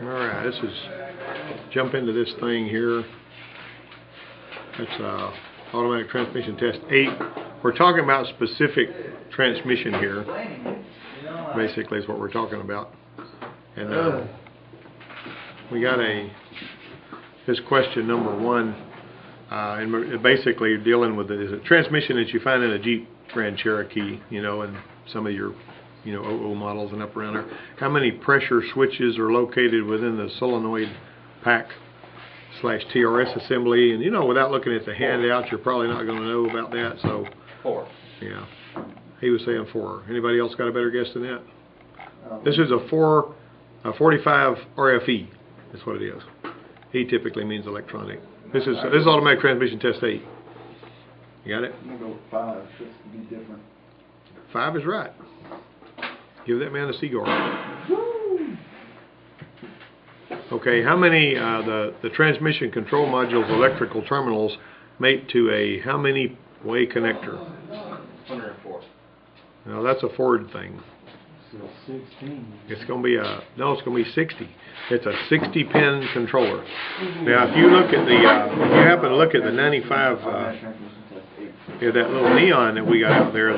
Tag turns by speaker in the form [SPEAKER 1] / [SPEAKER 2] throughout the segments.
[SPEAKER 1] Alright, this is, jump into this thing here. That's automatic transmission test 8. We're talking about specific transmission here. Basically is what we're talking about. And we got this question number 1. And basically dealing with it is a transmission that you find in a Jeep Grand Cherokee, you know, and some of your, you know, 00 models and up around there. How many pressure switches are located within the solenoid pack / TRS assembly? And you know, without looking at the handout, you're probably not going to know about that. So
[SPEAKER 2] 4.
[SPEAKER 1] Yeah, he was saying 4. Anybody else got a better guess than that? This is a 45 RFE. That's what it is. E typically means electronic. This is automatic transmission test 8. You got it?
[SPEAKER 3] I'm going to go with 5, just to be different.
[SPEAKER 1] 5 is right. Give that man a cigar. Okay, how many the transmission control module's electrical terminals mate to a how many way connector?
[SPEAKER 2] 104.
[SPEAKER 1] Now that's a Ford thing.
[SPEAKER 3] 16.
[SPEAKER 1] It's going to be it's going to be 60. It's a 60 pin controller. Now if you look at the if you happen to look at the 95 that little neon that we got out there,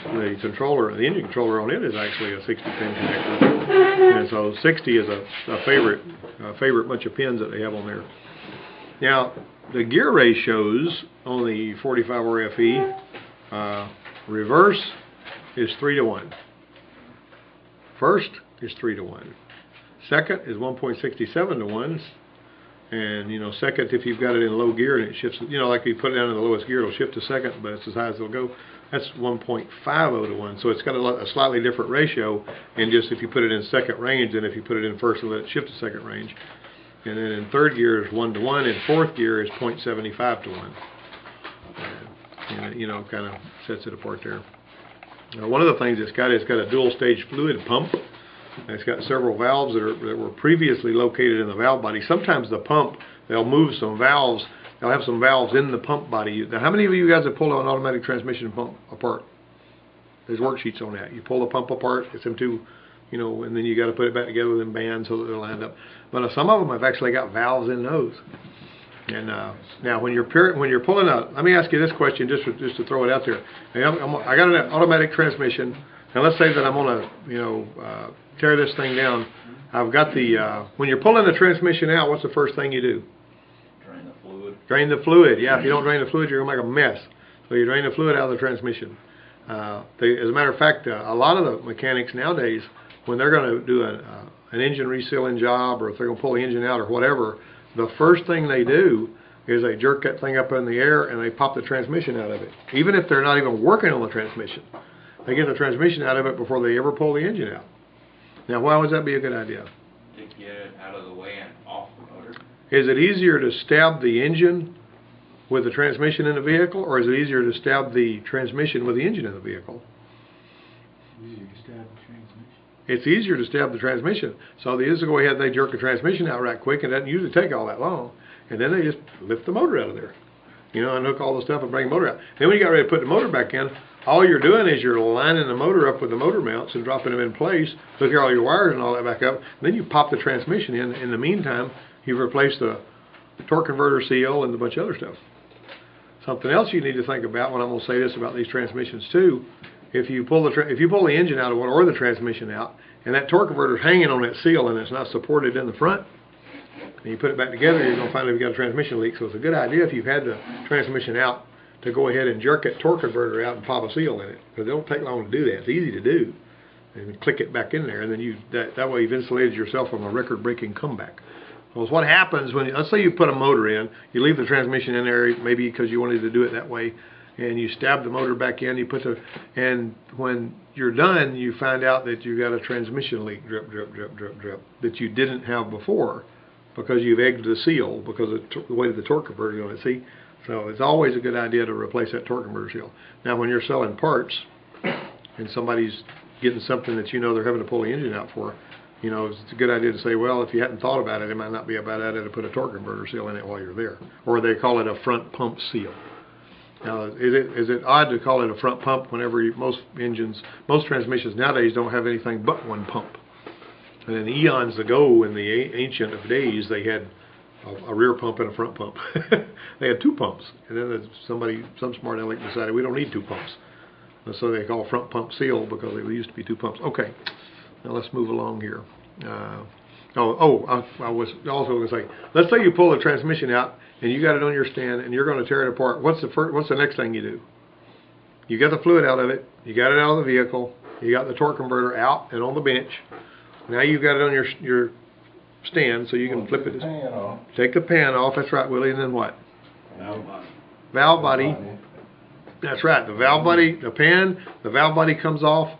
[SPEAKER 1] the controller, the engine controller on it is actually a 60 pin connector, and so 60 is a favorite bunch of pins that they have on there. Now the gear ratios on the 45 RFE, reverse is 3-to-1, first is 3-to-1, second is 1.67-to-1, and you know, second, if you've got it in low gear and it shifts, you know, like if you put it down in the lowest gear, it'll shift to second, but it's as high as it'll go. That's 1.50-to-1, so it's got a slightly different ratio, and just if you put it in second range than if you put it in first and let it shift to second range. And then in third gear is 1-to-1, and fourth gear is 0.75-to-1. And it, you know, kind of sets it apart there. Now, one of the things it's got a dual stage fluid pump. It's got several valves that were previously located in the valve body. Sometimes the pump, they'll move some valves. They'll have some valves in the pump body. Now, how many of you guys have pulled an automatic transmission pump apart? There's worksheets on that. You pull the pump apart, it's them two, you know, and then you got to put it back together in bands so that they'll line up. But some of them have actually got valves in those. And now, when you're pulling out, let me ask you this question just to throw it out there. I got an automatic transmission, and let's say that I'm going to, you know, tear this thing down. I've got the when you're pulling the transmission out, what's the first thing you do?
[SPEAKER 2] Drain the fluid.
[SPEAKER 1] Drain the fluid. Yeah, if you don't drain the fluid, you're going to make a mess. So you drain the fluid out of the transmission. As a matter of fact, a lot of the mechanics nowadays, when they're going to do an engine resealing job, or if they're going to pull the engine out or whatever, the first thing they do is they jerk that thing up in the air and they pop the transmission out of it. Even if they're not even working on the transmission, they get the transmission out of it before they ever pull the engine out. Now, why would that be a good idea?
[SPEAKER 2] To get it out of the way and off the motor.
[SPEAKER 1] Is it easier to stab the engine with the transmission in the vehicle, or is it easier to stab the transmission with the engine in the vehicle?
[SPEAKER 3] Easier to stab the transmission.
[SPEAKER 1] It's easier to stab the transmission. So they just go ahead and they jerk the transmission out right quick, and it doesn't usually take all that long. And then they just lift the motor out of there. You know, unhook all the stuff and bring the motor out. Then when you got ready to put the motor back in, all you're doing is you're lining the motor up with the motor mounts and dropping them in place, hook all your wires and all that back up. Then you pop the transmission in. In the meantime, you've replaced the torque converter seal and a bunch of other stuff. Something else you need to think about, when I'm going to say this about these transmissions too, if you pull the engine out of one or the transmission out, and that torque converter is hanging on that seal and it's not supported in the front, and you put it back together, you're going to find that you've got a transmission leak. So it's a good idea, if you've had the transmission out, to go ahead and jerk that torque converter out and pop a seal in it, because it don't take long to do that. It's easy to do, and click it back in there, and then that way you've insulated yourself from a record-breaking comeback. Well, what happens when, let's say you put a motor in, you leave the transmission in there, maybe because you wanted to do it that way, and you stab the motor back in, and when you're done, you find out that you got a transmission leak, drip, drip, drip, drip, drip, that you didn't have before, because you've egged the seal because of the way the torque converter on it. See, so it's always a good idea to replace that torque converter seal. Now, when you're selling parts, and somebody's getting something that you know they're having to pull the engine out for, you know, it's a good idea to say, well, if you hadn't thought about it, it might not be a bad idea to put a torque converter seal in it while you're there. Or they call it a front pump seal. Now, is it odd to call it a front pump whenever most transmissions nowadays don't have anything but one pump? And then eons ago, in the ancient of days, they had a rear pump and a front pump. They had 2 pumps, and then some smart aleck decided we don't need 2 pumps. And so they call front pump seal because there used to be 2 pumps. Okay, now let's move along here. I was also going to say, let's say you pull the transmission out and you got it on your stand and you're going to tear it apart. What's the next thing you do? You got the fluid out of it. You got it out of the vehicle. You got the torque converter out and on the bench. Now you've got it on your stand, so you can flip it. Take the pan off. That's right, Willie. And then what? Valve body. That's right. The valve body, the pan, the valve body comes off,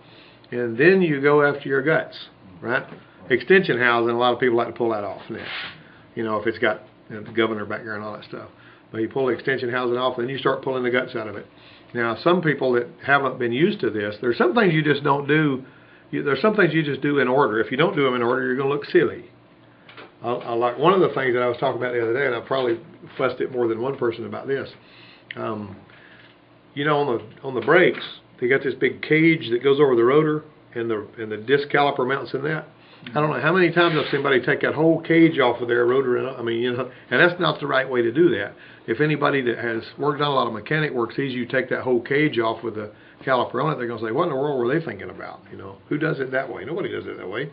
[SPEAKER 1] and then you go after your guts, right? Extension housing. A lot of people like to pull that off next. You know, if it's got the governor back there and all that stuff. But you pull the extension housing off, and then you start pulling the guts out of it. Now, some people that haven't been used to this, there's some things you just don't do. There's some things you just do in order. If you don't do them in order, you're going to look silly. Like one of the things that I was talking about the other day, and I probably fussed at more than one person about this. You know, on the brakes, they got this big cage that goes over the rotor, and the disc caliper mounts in that. I don't know how many times I've seen somebody take that whole cage off of their rotor, and I mean, you know, and that's not the right way to do that. If anybody that has worked on a lot of mechanic work sees you take that whole cage off with the caliper on it, they're going to say, what in the world were they thinking about? You know, who does it that way? Nobody does it that way.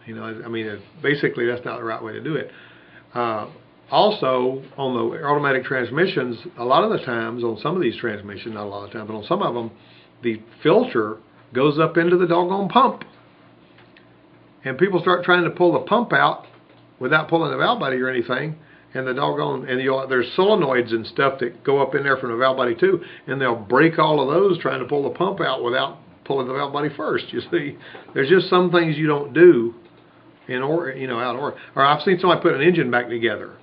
[SPEAKER 1] You know, I mean, basically that's not the right way to do it. Also, on the automatic transmissions, a lot of the times on some of these transmissions, not a lot of times, but on some of them, the filter goes up into the doggone pump. And people start trying to pull the pump out without pulling the valve body or anything, and the doggone, and there's solenoids and stuff that go up in there from the valve body too, and they'll break all of those trying to pull the pump out without pulling the valve body first. You see, there's just some things you don't do in order, you know, out of order. Or I've seen somebody put an engine back together.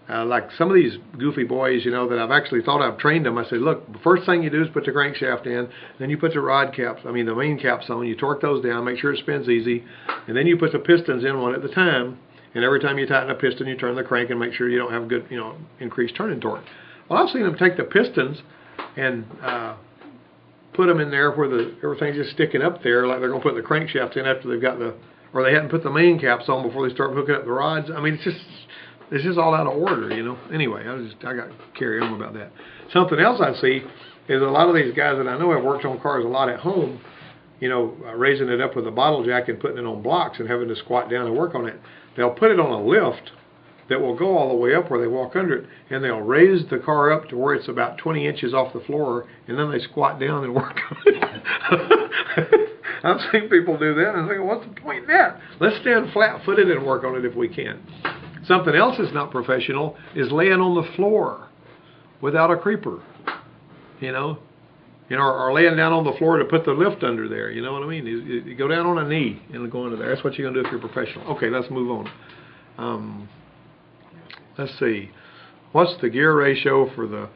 [SPEAKER 1] Like some of these goofy boys, you know, that I've actually thought I've trained them. I said, look, the first thing you do is put the crankshaft in, then you put the the main caps on, you torque those down, make sure it spins easy, and then you put the pistons in one at a time, and every time you tighten a piston, you turn the crank and make sure you don't have good, you know, increased turning torque. Well, I've seen them take the pistons and put them in there where everything's just sticking up there, like they're going to put the crankshaft in after they've got or they hadn't put the main caps on before they start hooking up the rods. I mean, it's just all out of order, you know. Anyway, I got carried on about that. Something else I see is a lot of these guys that I know have worked on cars a lot at home, you know, raising it up with a bottle jack and putting it on blocks and having to squat down and work on it. They'll put it on a lift that will go all the way up where they walk under it, and they'll raise the car up to where it's about 20 inches off the floor, and then they squat down and work on it. I've seen people do that, and I think, what's the point in that? Let's stand flat-footed and work on it if we can. Something else that's not professional is laying on the floor without a creeper, you know, or laying down on the floor to put the lift under there. You know what I mean? You go down on a knee and go under there. That's what you're going to do if you're professional. Okay, let's move on. Let's see. What's the gear ratio for the?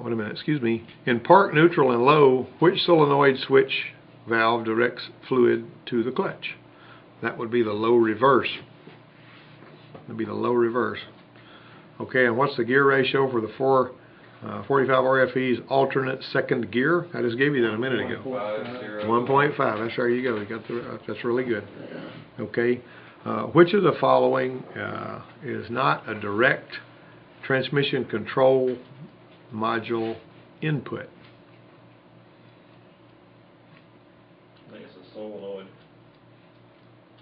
[SPEAKER 1] Wait a minute. Excuse me. In park, neutral, and low, which solenoid switch valve directs fluid to the clutch? That would be the low reverse. That'd be the low reverse. Okay, and what's the gear ratio for the 45 RFE's alternate second gear? I just gave you that a minute ago. 1.5. That's there you go. You got that's really good. Okay, which of the following is not a direct transmission control module input?
[SPEAKER 2] I think it's a solenoid.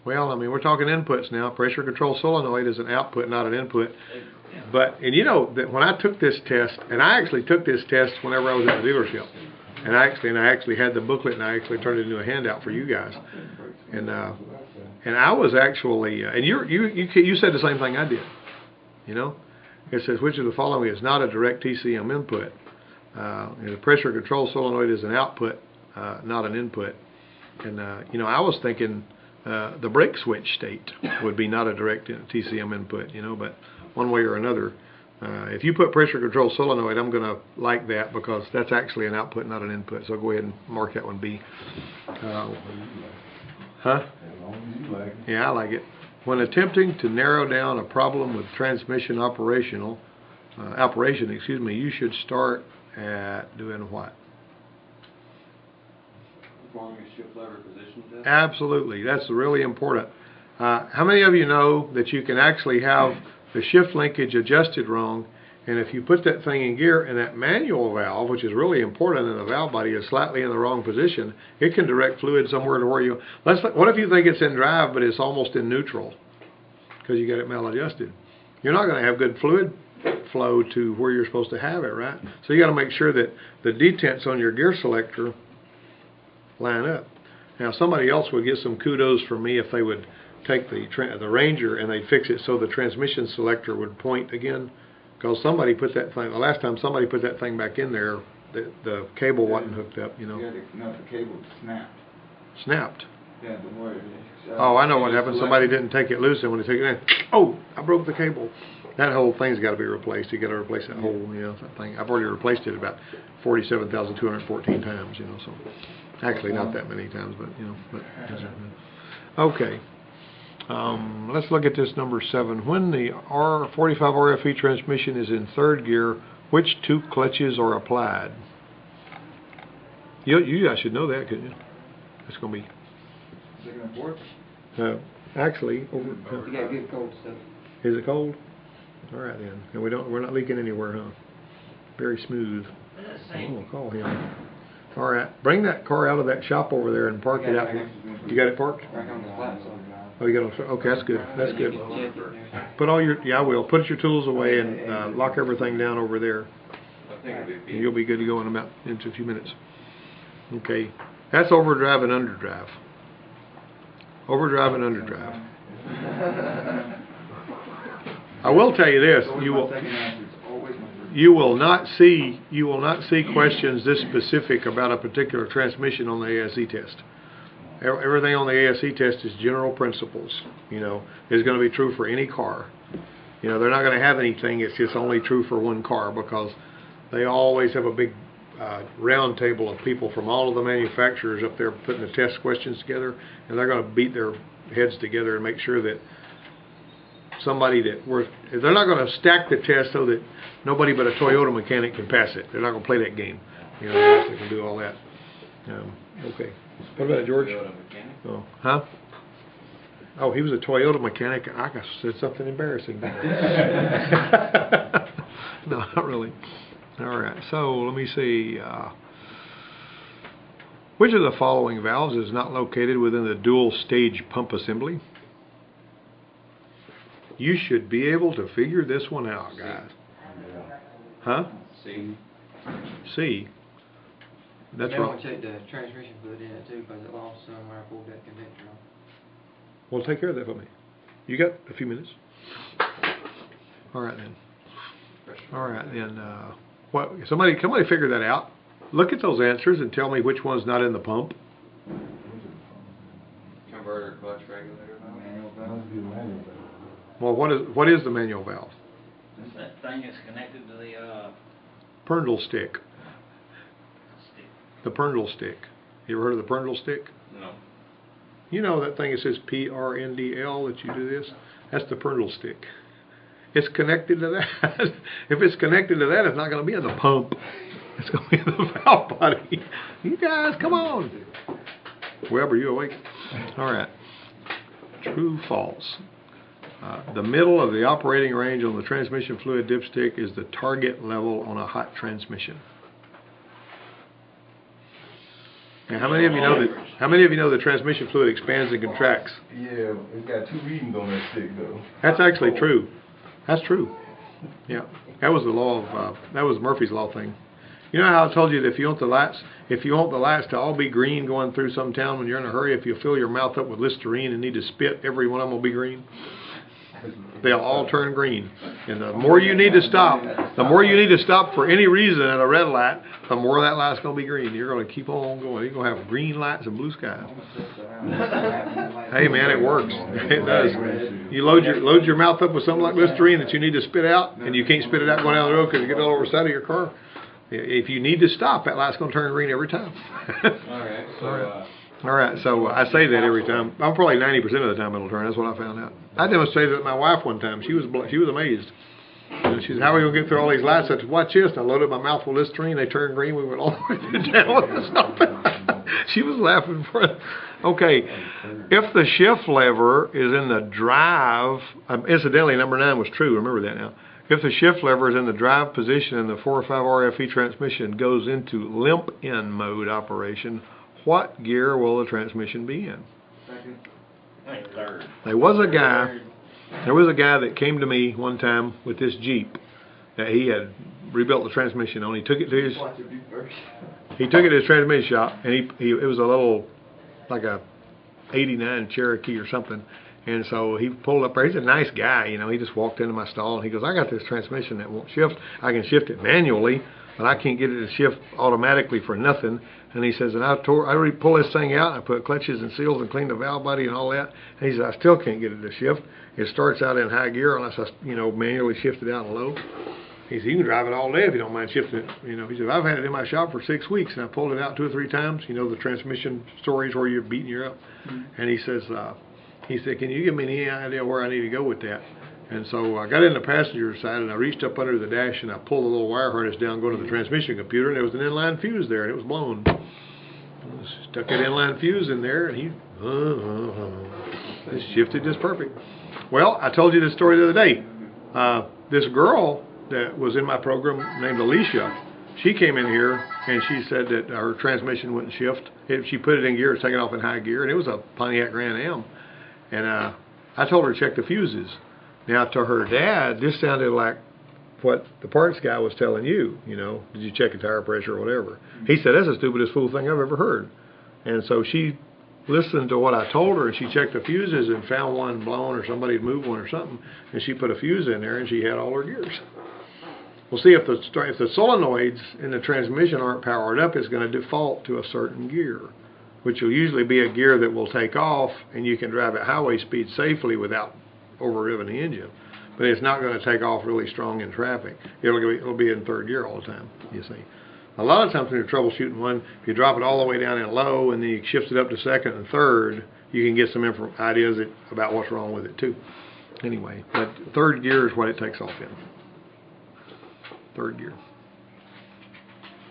[SPEAKER 1] Well, I mean, we're talking inputs now. Pressure control solenoid is an output, not an input. And you know that when I took this test, and I actually took this test whenever I was at the dealership, and I actually had the booklet, and I actually turned it into a handout for you guys. And I was actually, and you said the same thing I did. You know, it says which of the following is not a direct TCM input. The pressure control solenoid is an output, not an input. And you know, I was thinking the brake switch state would be not a direct TCM input. You know, but one way or another, if you put pressure control solenoid, I'm going to like that because that's actually an output, not an input. So go ahead and mark that one B. Huh? Yeah, I like it. When attempting to narrow down a problem with transmission operation, you should start at doing what?
[SPEAKER 4] performing a shift lever position test?
[SPEAKER 1] Absolutely, that's really important. How many of you know that you can actually have the shift linkage adjusted wrong, and if you put that thing in gear and that manual valve, which is really important, and the valve body is slightly in the wrong position, it can direct fluid somewhere to where you... What if you think it's in drive, but it's almost in neutral because you got it maladjusted? You're not going to have good fluid flow to where you're supposed to have it, right? So you got to make sure that the detents on your gear selector line up. Now, somebody else would get some kudos from me if they would take the Ranger and they'd fix it so the transmission selector would point again, because somebody put that thing, the last time somebody put that thing back in there, the cable wasn't hooked up, you know.
[SPEAKER 3] Yeah, the cable snapped.
[SPEAKER 1] Snapped.
[SPEAKER 3] Yeah, the wire.
[SPEAKER 1] Oh, I know what happened. Somebody didn't take it loose, and when they take it in, oh, I broke the cable. That whole thing's got to be replaced. You got to replace that whole, you know, that thing. I've already replaced it about 47,214 times, you know. So, actually, not that many times, but you know. But okay. Let's look at this number 7. When the R45 RFE transmission is in third gear, which two clutches are applied? You guys should know that, couldn't you? It's going to be.
[SPEAKER 3] Second and fourth?
[SPEAKER 1] Actually, over.
[SPEAKER 4] You got good cold stuff.
[SPEAKER 1] Is it cold? All right then. And we're not leaking anywhere, huh? Very smooth. Oh, we'll call him. All right. Bring that car out of that shop over there and park it out here. You got it parked?
[SPEAKER 4] Right on the flat side.
[SPEAKER 1] Oh, you got it. Okay, that's good. That's good. Put all your, yeah, I will. Put your tools away and lock everything down over there. And you'll be good to go in about into a few minutes. Okay. That's overdrive and underdrive. Overdrive and underdrive. I will tell you this: you will not see questions this specific about a particular transmission on the ASE test. Everything on the ASE test is general principles. You know, is going to be true for any car. You know, they're not going to have anything. It's just only true for one car, because they always have a big round table of people from all of the manufacturers up there putting the test questions together, and they're going to beat their heads together and make sure that somebody they're not going to stack the test so that nobody but a Toyota mechanic can pass it. They're not going to play that game. You know, they can do all that. Okay. What about it, George? Oh, huh? Oh, he was a Toyota mechanic. I said something embarrassing. No, not really. All right, so let me see. Which of the following valves is not located within the dual stage pump assembly? You should be able to figure this one out, guys. Huh?
[SPEAKER 4] C.
[SPEAKER 1] C. That's
[SPEAKER 4] Maybe
[SPEAKER 1] right.
[SPEAKER 4] I'll check the transmission fluid in it too, because it lost some when I pulled that convector off.
[SPEAKER 1] Well, take care of that for me. You got a few minutes. All right then. All right then. What? Somebody figure that out. Look at those answers and tell me which one's not in the pump.
[SPEAKER 4] Converter, clutch regulator,
[SPEAKER 3] Manual valve.
[SPEAKER 1] Well, what is the manual valve?
[SPEAKER 5] That thing is connected to the
[SPEAKER 1] Prndl stick.
[SPEAKER 5] stick.
[SPEAKER 1] The Prndl stick. You ever heard of the Prndl stick?
[SPEAKER 2] No.
[SPEAKER 1] You know that thing that says PRNDL that you do this? That's the Prndl stick. It's connected to that. If it's connected to that, it's not going to be in the pump. It's going to be in the valve body. You guys, come on. Webb, are you awake? All right. True, false. The middle of the operating range on the transmission fluid dipstick is the target level on a hot transmission. Now, how many of you know the transmission fluid expands and contracts?
[SPEAKER 6] Yeah, it's got 2 readings on that stick though.
[SPEAKER 1] That's actually true. That's true. Yeah, that was the law of that was Murphy's law thing. You know how I told you that if you want the lights to all be green going through some town when you're in a hurry, if you fill your mouth up with Listerine and need to spit, every one of them will be green. They'll all turn green. And the more you need to stop for any reason at a red light, the more that light's going to be green. You're going to keep on going. You're going to have green lights and blue skies. Hey man, it works. It does. You load your mouth up with something like Listerine that you need to spit out, and you can't spit it out going down the road because you get it all over the side of your car. If you need to stop, that light's going to turn green every time. All right, so I say that every time. I'm probably 90% of the time it'll turn. That's what I found out. I demonstrated it with my wife one time. She was amazed. And she said, "How are we going to get through all these lights?" I said, "Watch this." And I loaded my mouth with Listerine. They turned green. We went all the way down with the stop. She was laughing for it. Okay, if the shift lever is in the drive, incidentally, number 9 was true, remember that now. If the shift lever is in the drive position and the 4 or 5 RFE transmission goes into limp-in mode operation, what gear will the transmission be in?
[SPEAKER 3] Second.
[SPEAKER 2] I think third.
[SPEAKER 1] There was a guy that came to me one time with this Jeep that he had rebuilt the transmission on. He took it to his
[SPEAKER 3] Watch it be first.
[SPEAKER 1] transmission shop, and it was a little, like a 89 Cherokee or something. And so he pulled up there. He's a nice guy, you know. He just walked into my stall and he goes, I got this transmission that won't shift. I can shift it manually, but I can't get it to shift automatically for nothing. And he says, and I already pulled this thing out and I put clutches and seals and cleaned the valve body and all that. And he says, I still can't get it to shift. It starts out in high gear unless I, manually shift it out in low. He said, you can drive it all day if you don't mind shifting it. He said, I've had it in my shop for 6 weeks and I pulled it out 2 or 3 times. The transmission stories where you're beating you up. And he said, can you give me any idea where I need to go with that? And so I got in the passenger side and I reached up under the dash and I pulled the little wire harness down going to the transmission computer, and there was an inline fuse there and it was blown. Stuck that inline fuse in there and he it shifted just perfect. Well, I told you this story the other day. This girl that was in my program named Alicia, she came in here and she said that her transmission wouldn't shift. She put it in gear, it's taken off in high gear, and it was a Pontiac Grand Am. And I told her to check the fuses. Now, to her dad, this sounded like what the parts guy was telling you, did you check the tire pressure or whatever. He said, that's the stupidest fool thing I've ever heard. And so she listened to what I told her, and she checked the fuses and found one blown or somebody had moved one or something, and she put a fuse in there and she had all her gears. Well, see, if the solenoids in the transmission aren't powered up, it's going to default to a certain gear, which will usually be a gear that will take off and you can drive at highway speed safely without overrevving the engine. But it's not going to take off really strong in traffic. It'll be in 3rd gear all the time, you see. A lot of times when you're troubleshooting one, if you drop it all the way down in low and then you shift it up to 2nd and 3rd, you can get some ideas about what's wrong with it too. Anyway, but 3rd gear is what it takes off in. 3rd gear.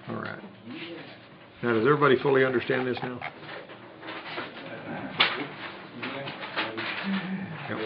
[SPEAKER 1] All right. Now, does everybody fully understand this now? Yep.